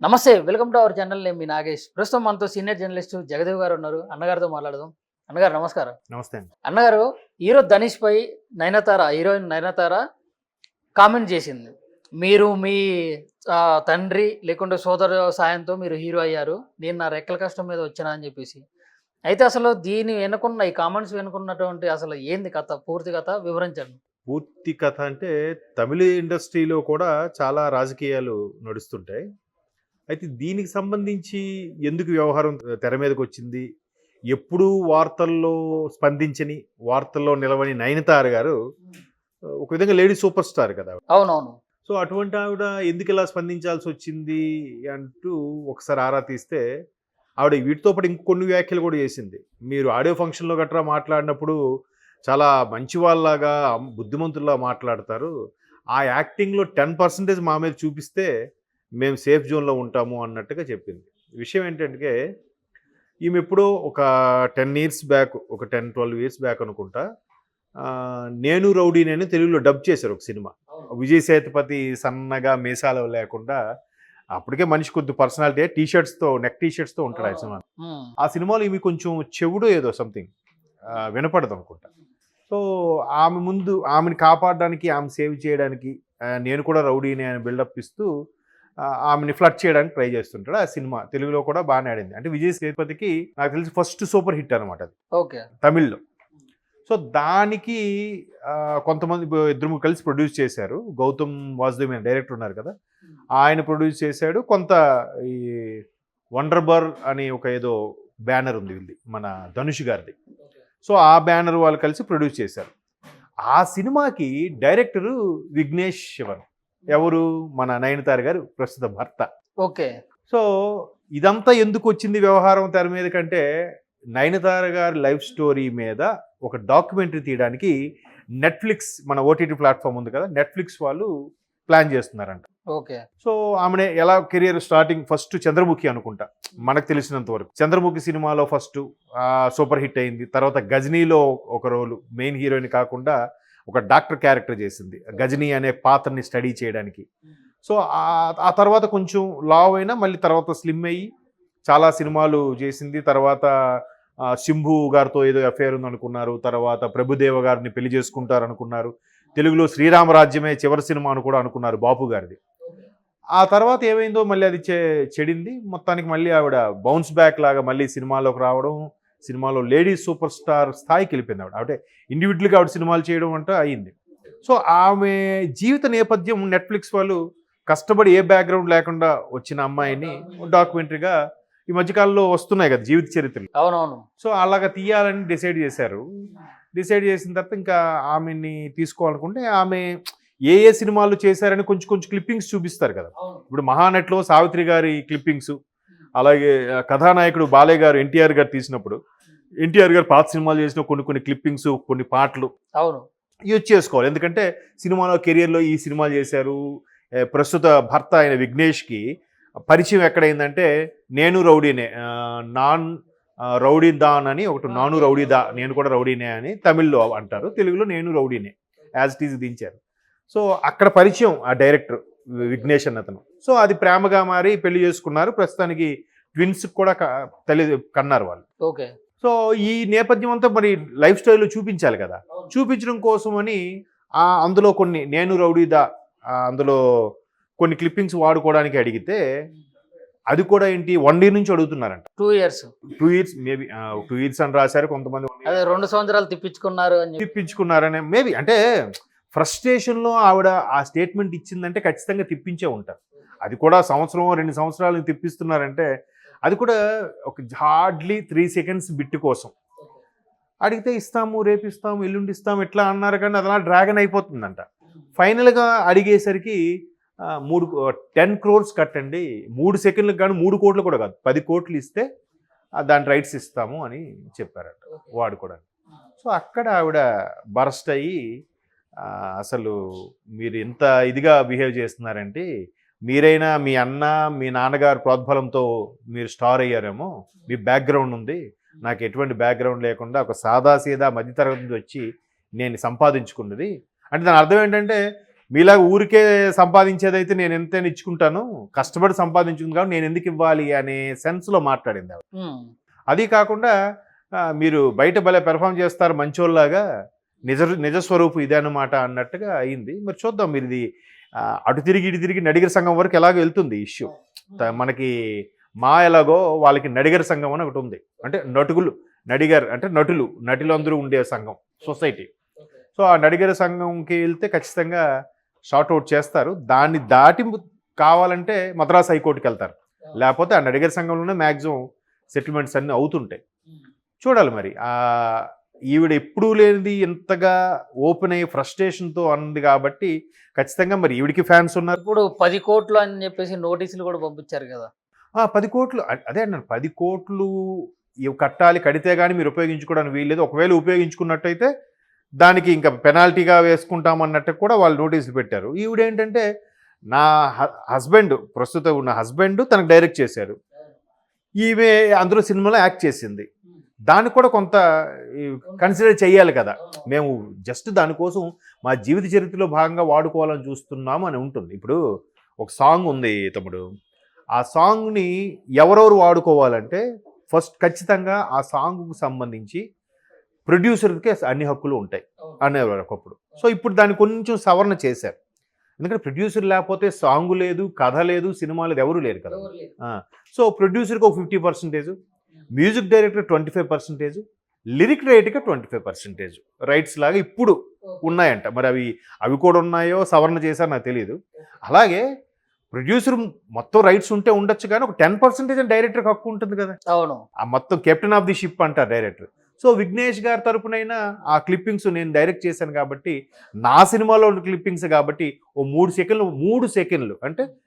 నమస్తే. Welcome to our channel. నేను మీ నాగేష్. ప్రస్తుతం మనతో సీనియర్ జర్నలిస్ట్ జగదేవ్ గారు ఉన్నారు. అన్నగారితో మాట్లాడదాం. అన్నగారు నమస్కారం. నమస్తే అండి. అన్నగారు, హీరో ధనుష్ పై హీరోయిన్ నయనతార కామెంట్ చేసింది. మీరు మీ తండ్రి లేకుంటే సోదరు సాయంతో మీరు హీరో అయ్యారు. నేను నా రెక్కల కష్టం మీద వచ్చానా అని చెప్పేసి. అయితే అసలు దీని వెనుకున్న ఈ కామెంట్స్ వెనుకున్నటువంటి అసలు ఏంది కథ? పూర్తి కథ వివరించండి. పూర్తి కథ అంటే తమిళ ఇండస్ట్రీలో కూడా చాలా రాజకీయాలు నడుస్తుంటాయి. అయితే దీనికి సంబంధించి ఎందుకు వ్యవహారం తెర మీదకి వచ్చింది, ఎప్పుడూ వార్తల్లో స్పందించని, వార్తల్లో నిలవని నయనతార గారు ఒక విధంగా లేడీ సూపర్ స్టార్ కదా. అవునవును. సో అటువంటి ఆవిడ ఎందుకు ఇలా స్పందించాల్సి వచ్చింది అంటూ ఒకసారి ఆరా తీస్తే ఆవిడ వీటితో పాటు ఇంకొన్ని వ్యాఖ్యలు కూడా చేసింది. మీరు ఆడియో ఫంక్షన్లో గట్రా మాట్లాడినప్పుడు చాలా మంచి వాళ్ళలాగా బుద్ధిమంతుల్లా మాట్లాడతారు, ఆ యాక్టింగ్లో 10% మా మీద చూపిస్తే మేము సేఫ్ జోన్లో ఉంటాము అన్నట్టుగా చెప్పింది. విషయం ఏంటంటే ఈమె ఎప్పుడో ఒక 10 ఇయర్స్ బ్యాక్, ఒక 10-12 ఇయర్స్ బ్యాక్ అనుకుంటా, నేను రౌడీని తెలుగులో డబ్ చేశారు ఒక సినిమా. విజయ్ సేతుపతి సన్నగా మీసాలు లేకుండా, అప్పటికే మనిషి కొద్ది పర్సనాలిటీ, నెక్ టీషర్ట్స్తో ఉంటాడు ఆ సినిమా. ఆ సినిమాలో ఈమె కొంచెం చెవుడు ఏదో సంథింగ్ వినపడదు అనుకుంటా. సో ఆమెని కాపాడడానికి, ఆమె సేవ్ చేయడానికి నేను కూడా రౌడీని అని బిల్డప్ ఇస్తూ ఆమెని ఫ్లడ్ చేయడానికి ట్రై చేస్తుంటాడు. ఆ సినిమా తెలుగులో కూడా బాగానే ఆడింది. అంటే విజయ్ సేతుపతికి నాకు తెలిసి ఫస్ట్ సూపర్ హిట్ అనమాట అది. ఓకే. తమిళ్లో. సో దానికి కొంతమంది ఇద్దరు కలిసి ప్రొడ్యూస్ చేశారు. గౌతమ్ వాసుదేవ్ డైరెక్టర్ ఉన్నారు కదా, ఆయన ప్రొడ్యూస్ చేశాడు. కొంత ఈ వండర్బర్ అని ఒక ఏదో బ్యానర్ ఉంది వీళ్ళది, మన ధనుష్ గారిది. సో ఆ బ్యానర్ వాళ్ళు కలిసి ప్రొడ్యూస్ చేశారు. ఆ సినిమాకి డైరెక్టరు విఘ్నేష్ శివన్, ఎవరు, మన నయనతార గారు ప్రస్తుత భర్త. ఓకే. సో ఇదంతా ఎందుకు వచ్చింది వ్యవహారం తెర మీద కంటే, నయనతార గారి లైఫ్ స్టోరీ మీద ఒక డాక్యుమెంటరీ తీయడానికి నెట్ఫ్లిక్స్, మన ఓటీటీ ప్లాట్ఫామ్ ఉంది కదా, నెట్ఫ్లిక్స్ వాళ్ళు ప్లాన్ చేస్తున్నారంట. ఓకే. సో ఆమెనే ఎలా కెరియర్ స్టార్టింగ్ ఫస్ట్ చంద్రముఖి అనుకుంటా, మనకు తెలిసినంత వరకు చంద్రముఖి సినిమాలో ఫస్ట్ సూపర్ హిట్ అయింది. తర్వాత గజనీలో ఒక రోలు, మెయిన్ హీరోయిన్ కాకుండా ఒక డాక్టర్ క్యారెక్టర్ చేసింది గజనీ అనే పాత్రని స్టడీ చేయడానికి. సో ఆ తర్వాత కొంచెం లావ్ అయినా మళ్ళీ తర్వాత స్లిమ్ అయ్యి చాలా సినిమాలు చేసింది. తర్వాత శంభు గారితో ఏదో అఫేర్ ఉందనుకున్నారు, తర్వాత ప్రభుదేవ గారిని పెళ్లి చేసుకుంటారు అనుకున్నారు, తెలుగులో శ్రీరామరాజ్యమే చివరి సినిమా అని కూడా అనుకున్నారు బాపు గారిది. ఆ తర్వాత ఏమైందో మళ్ళీ అది చెడింది. మొత్తానికి మళ్ళీ ఆవిడ బౌన్స్ బ్యాక్ లాగా మళ్ళీ సినిమాలోకి రావడం, సినిమాలో లేడీ సూపర్ స్టార్ స్థాయికి వెళ్ళిపోయింది ఆవిడ. అంటే ఇండివిజువల్గా ఆవిడ సినిమాలు చేయడం అంటే అయింది. సో ఆమె జీవిత నేపథ్యం నెట్ఫ్లిక్స్ వాళ్ళు కష్టపడి ఏ బ్యాక్గ్రౌండ్ లేకుండా వచ్చిన అమ్మాయిని డాక్యుమెంటరీగా ఈ మధ్యకాలంలో వస్తున్నాయి కదా జీవిత చరిత్రలు. అవునవును. సో అలాగా తీయాలని డిసైడ్ చేశారు. డిసైడ్ చేసిన తర్వాత ఇంకా ఆమెని తీసుకోవాలనుకుంటే ఆమె ఏ సినిమాలు చేశారని కొంచెం కొంచెం క్లిప్పింగ్స్ చూపిస్తారు కదా. ఇప్పుడు మహానటిలో సావిత్రి గారి క్లిప్పింగ్స్, అలాగే కథానాయకుడు బాలయ్య గారు ఎన్టీఆర్ గారు తీసినప్పుడు ఎన్టీఆర్ గారు పాత సినిమాలు చేసిన కొన్ని క్లిప్పింగ్స్, కొన్ని పాటలు అవును యూజ్ చేసుకోవాలి. ఎందుకంటే సినిమాలో కెరియర్లో ఈ సినిమాలు చేశారు. ప్రస్తుత భర్త అయిన విఘ్నేష్కి పరిచయం ఎక్కడైందంటే నేను రౌడీనే, నాన్ రౌడీ దాన్ అని ఒకటి, నాను రౌడీ దా, నేను కూడా రౌడీనే అని తమిళ్లో అంటారు, తెలుగులో నేను రౌడీనే యాజ్ ఇట్ ఈజ్ దించారు. సో అక్కడ పరిచయం ఆ డైరెక్టర్ విఘ్నేష్ అన్న అతను. సో అది ప్రేమగా మారి పెళ్లి చేసుకున్నారు. ప్రస్తుతానికి ట్విన్స్ కూడా కన్నారు వాళ్ళు. ఓకే. సో ఈ నేపథ్యం అంతా మరి లైఫ్ స్టైల్లో చూపించాలి కదా. చూపించడం కోసమని అందులో కొన్ని నేను రౌడీదా అందులో కొన్ని క్లిప్పింగ్స్ వాడుకోవడానికి అడిగితే అది కూడా ఏంటి 1 year నుంచి అడుగుతున్నారంట. 2 years మేబీ 2 years అని రాశారు కొంతమంది. అదే 2 సంవత్సరాలు తిప్పించుకున్నారనే మేబీ, అంటే ఫ్రస్ట్రేషన్లో ఆవిడ ఆ స్టేట్మెంట్ ఇచ్చిందంటే ఖచ్చితంగా తిప్పించే ఉంటారు. అది కూడా 1-2 సంవత్సరాలు తిప్పిస్తున్నారంటే అది కూడా ఒక హార్డ్లీ 3 seconds బిట్ కోసం అడిగితే ఇస్తాము, రేపు ఇస్తాము, ఎల్లుండి ఇస్తాము ఎట్లా అన్నారు, కానీ అదలా డ్రాగన్ అయిపోతుందంట. ఫైనల్గా అడిగేసరికి 10 crores కట్టండి, 3 seconds కానీ 3 కోట్లు కూడా కాదు 10 కోట్లు ఇస్తే దాని రైట్స్ ఇస్తాము అని చెప్పారట వాడుకోవడానికి. సో అక్కడ ఆవిడ బరస్ట్ అయ్యి అసలు మీరు ఎంత ఇదిగా బిహేవ్ చేస్తున్నారంటే, మీరైనా మీ అన్న మీ నాన్నగారు ప్రోద్బలంతో మీరు స్టార్ అయ్యారేమో, మీ బ్యాక్గ్రౌండ్ ఉంది, నాకు ఎటువంటి బ్యాక్గ్రౌండ్ లేకుండా ఒక సాదాసీదా మధ్యతరగతి నుంచి వచ్చి నేను సంపాదించుకున్నది అంటే దాని అర్థం ఏంటంటే మీలాగా ఊరికే సంపాదించేదైతే నేను ఎంతైనా ఇచ్చుకుంటాను, కష్టపడి సంపాదించుకుంది కాబట్టి నేను ఎందుకు ఇవ్వాలి అనే సెన్స్లో మాట్లాడింది ఆవిడ. ఉమ్. అది కాకుండా మీరు బయట భలే పెర్ఫామ్ చేస్తారు మంచోళ్ళలాగా, నిజస్వరూపు ఇదే అన్నమాట అన్నట్టుగా అయింది. మరి చూద్దాం, మీరు ఇది అటు తిరిగి ఇటు తిరిగి నడిగర్ సంఘం వరకు ఎలాగో వెళ్తుంది ఇష్యూ. మనకి మా ఎలాగో వాళ్ళకి నడిగర్ సంఘం అని ఒకటి ఉంది, అంటే నడిగర్ అంటే నటులు అందరూ ఉండే సంఘం, సొసైటీ. సో ఆ నడిగర్ సంఘంకి వెళ్తే ఖచ్చితంగా షార్ట్ అవుట్ చేస్తారు. దాన్ని దాటి కావాలంటే మద్రాస్ హైకోర్టుకి వెళ్తారు, లేకపోతే ఆ నడిగర్ సంఘంలోనే మ్యాక్సిమం సెటిల్మెంట్స్ అన్నీ అవుతుంటాయి. చూడాలి మరి. ఈవిడ ఎప్పుడూ లేనిది ఇంతగా ఓపెన్ అయ్యి ఫ్రస్ట్రేషన్తో అన్నది కాబట్టి ఖచ్చితంగా మరి ఈవిడికి ఫ్యాన్స్ ఉన్నారు. ఇప్పుడు 10 కోట్లు అని చెప్పేసి నోటీసులు కూడా పంపించారు కదా. 10 కోట్లు అదే అన్నాను, 10 కోట్లు ఇవి కట్టాలి, కడితే కానీ మీరు ఉపయోగించుకోవడానికి వీల్లేదు. ఒకవేళ ఉపయోగించుకున్నట్టయితే దానికి ఇంకా పెనాల్టీగా వేసుకుంటామన్నట్టు కూడా వాళ్ళు నోటీసులు పెట్టారు. ఈవిడేంటంటే నా హస్బెండ్, ప్రస్తుతం ఉన్న హస్బెండ్ తనకు డైరెక్ట్ చేశారు, ఈమె అందులో సినిమాలో యాక్ట్ చేసింది, దానికి కూడా కొంత కన్సిడర్ చేయాలి కదా. మేము జస్ట్ దానికోసం మా జీవిత చరిత్రలో భాగంగా వాడుకోవాలని చూస్తున్నాము అని ఉంటుంది. ఇప్పుడు ఒక సాంగ్ ఉంది తమ్ముడు, ఆ సాంగ్ని ఎవరెవరు వాడుకోవాలంటే ఫస్ట్ ఖచ్చితంగా ఆ సాంగ్కు సంబంధించి ప్రొడ్యూసర్కి అన్ని హక్కులు ఉంటాయి అనేవారు ఒకప్పుడు. సో ఇప్పుడు దాన్ని కొంచెం సవరణ చేశారు, ఎందుకంటే ప్రొడ్యూసర్ లేకపోతే సాంగ్ లేదు, కథ లేదు, సినిమా లేదు, ఎవరు లేరు కదా. సో ప్రొడ్యూసర్కి ఒక 50%, మ్యూజిక్ డైరెక్టర్ 25%, లిరిక్ రైట్గా 25% రైట్స్ లాగా ఇప్పుడు ఉన్నాయంట. మరి అవి కూడా ఉన్నాయో సవరణ చేశారో నాకు తెలియదు. అలాగే ప్రొడ్యూసర్ మొత్తం రైట్స్ ఉంటే ఉండొచ్చు, కానీ ఒక 10% డైరెక్టర్కి హక్కు ఉంటుంది కదా. అవును, ఆ మొత్తం కెప్టెన్ ఆఫ్ ది షిప్ అంటారు డైరెక్టర్. సో విఘ్నేష్ గారి తరపునైనా ఆ క్లిప్పింగ్స్ నేను డైరెక్ట్ చేశాను కాబట్టి, నా సినిమాలో ఉన్న క్లిప్పింగ్స్ కాబట్టి ఓ 3 సెకండ్లు అంటే